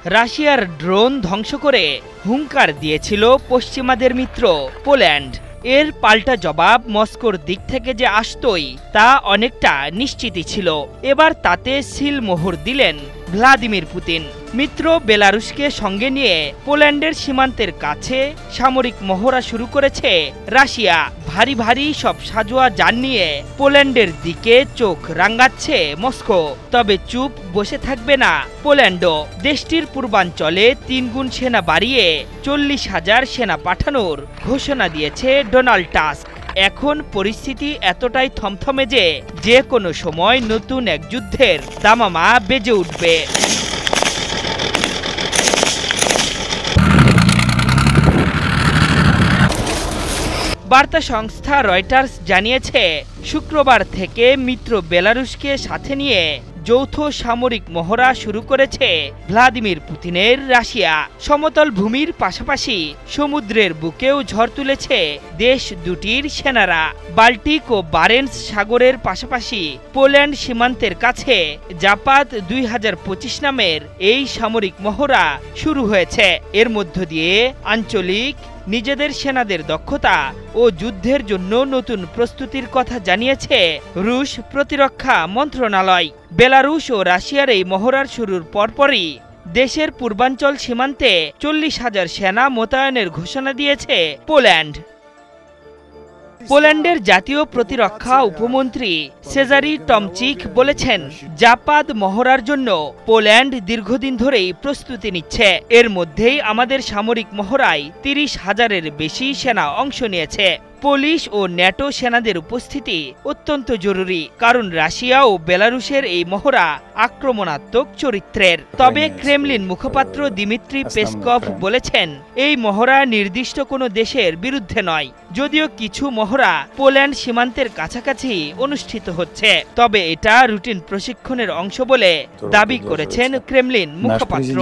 রাশিয়ার ড্রোন ধ্বংস করে হুঙ্কার দিয়েছিল পশ্চিমাদের মিত্র পোল্যান্ড। এর পাল্টা জবাব মস্কোর দিক থেকে যে আসতই তা অনেকটা নিশ্চিতই ছিল। এবার তাতে সিলমোহর দিলেন ভ্লাদিমির পুতিন। মিত্র বেলারুশকে সঙ্গে নিয়ে পোল্যান্ডের সীমান্তের কাছে সামরিক মহড়া শুরু করেছে রাশিয়া। ভারী ভারী সব সাজোয়া যান নিয়ে পোল্যান্ডের দিকে চোখ রাঙাচ্ছে মস্কো। তবে চুপ বসে থাকবে না পোল্যান্ডও। দেশটির পূর্বাঞ্চলে ৩ গুণ সেনা বাড়িয়ে ৪০,০০০ সেনা পাঠানোর ঘোষণা দিয়েছে ডোনাল্ড টাস্ক। এখন পরিস্থিতি এতটাই থমথমে যে কোনো সময় নতুন এক যুদ্ধের দামামা বেজে উঠবে। বার্তা সংস্থা রয়টার্স জানিয়েছে, শুক্রবার থেকে মিত্র বেলারুশকে সাথে নিয়ে যৌথ সামরিক মহড়া শুরু করেছে ভ্লাদিমির পুতিনের রাশিয়া। সমতল ভূমির পাশাপাশি সমুদ্রের বুকেও ঝড় তুলেছে দেশ দুটির সেনারা। বাল্টিক ও বারেন্টস সাগরের পাশাপাশি পোল্যান্ড সীমান্তের কাছে জাপাদ ২০২৫ নামের এই সামরিক মহড়া শুরু হয়েছে। এর মধ্য দিয়ে আঞ্চলিক নিজেদের সেনাদের দক্ষতা ও যুদ্ধের জন্য নতুন প্রস্তুতির কথা জানিয়েছে রুশ প্রতিরক্ষা মন্ত্রণালয়। বেলারুশ ও রাশিয়ার এই মহড়ার শুরুর পরপরই দেশের পূর্বাঞ্চল সীমান্তে ৪০,০০০ সেনা মোতায়েনের ঘোষণা দিয়েছে পোল্যান্ড। পোল্যান্ডের জাতীয় প্রতিরক্ষা উপমন্ত্রী সেজারি টমচিক বলেছেন, জাপাদ মহড়ার জন্য পোল্যান্ড দীর্ঘদিন ধরেই প্রস্তুতি নিচ্ছে। এর মধ্যেই আমাদের সামরিক মহড়ায় ৩০,০০০-এর বেশি সেনা অংশ নিয়েছে। পুলিশ ও ন্যাটো সেনাদের উপস্থিতি অত্যন্ত জরুরি, কারণ রাশিয়া ও বেলারুশের এই মহড়া আক্রমণাত্মক চরিত্রের। তবে ক্রেমলিন মুখপাত্র দিমিত্রি পেসকভ বলেছেন, এই মহড়া নির্দিষ্ট কোনো দেশের বিরুদ্ধে নয়। যদিও কিছু মহড়া পোল্যান্ড সীমান্তের কাছাকাছি অনুষ্ঠিত হচ্ছে, তবে এটা রুটিন প্রশিক্ষণের অংশ বলে দাবি করেছেন ক্রেমলিন মুখপাত্র।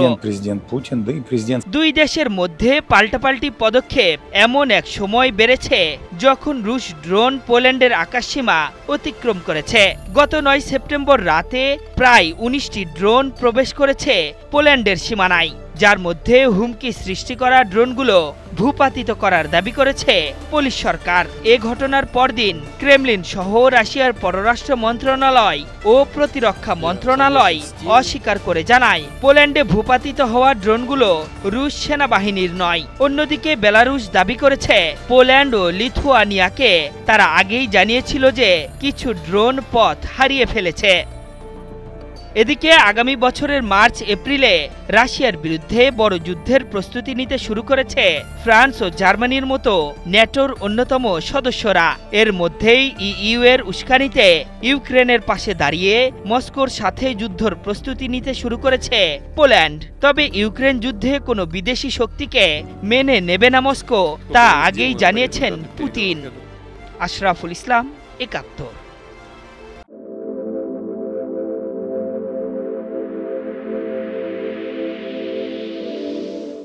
দুই দেশের মধ্যে পাল্টাপাল্টি পদক্ষেপ এমন এক সময় বেড়েছে যখন রুশ ড্রোন পোল্যান্ডের আকাশসীমা অতিক্রম করেছে। গত ৯ সেপ্টেম্বর রাতে প্রায় ১৯টি ড্রোন প্রবেশ করেছে পোল্যান্ডের সীমানায়, যার মধ্যে হুমকি সৃষ্টি করা ড্রোনগুলো ভূপাতিত করার দাবি করেছে পুলিশ সরকার। এ ঘটনার পরদিন ক্রেমলিন সহ রাশিয়ার পররাষ্ট্র মন্ত্রণালয় ও প্রতিরক্ষা মন্ত্রণালয় অস্বীকার করে জানায়, পোল্যান্ডে ভূপাতিত হওয়া ড্রোনগুলো রুশ সেনাবাহিনীর নয়। অন্যদিকে বেলারুশ দাবি করেছে, পোল্যান্ড ও লিথুয়ানিয়াকে তারা আগেই জানিয়েছিল যে কিছু ড্রোন পথ হারিয়ে ফেলেছে। এদিকে আগামী বছরের মার্চ এপ্রিলে রাশিয়ার বিরুদ্ধে বড় যুদ্ধের প্রস্তুতি নিতে শুরু করেছে ফ্রান্স ও জার্মানির মতো ন্যাটোর অন্যতম সদস্যরা। এর মধ্যেই ইইউ এর উস্কানিতে ইউক্রেনের পাশে দাঁড়িয়ে মস্কোর সাথে যুদ্ধের প্রস্তুতি নিতে শুরু করেছে পোল্যান্ড। তবে ইউক্রেন যুদ্ধে কোনো বিদেশি শক্তিকে মেনে নেবে না মস্কো, তা আগেই জানিয়েছেন পুতিন। আশরাফুল ইসলাম, ৭১।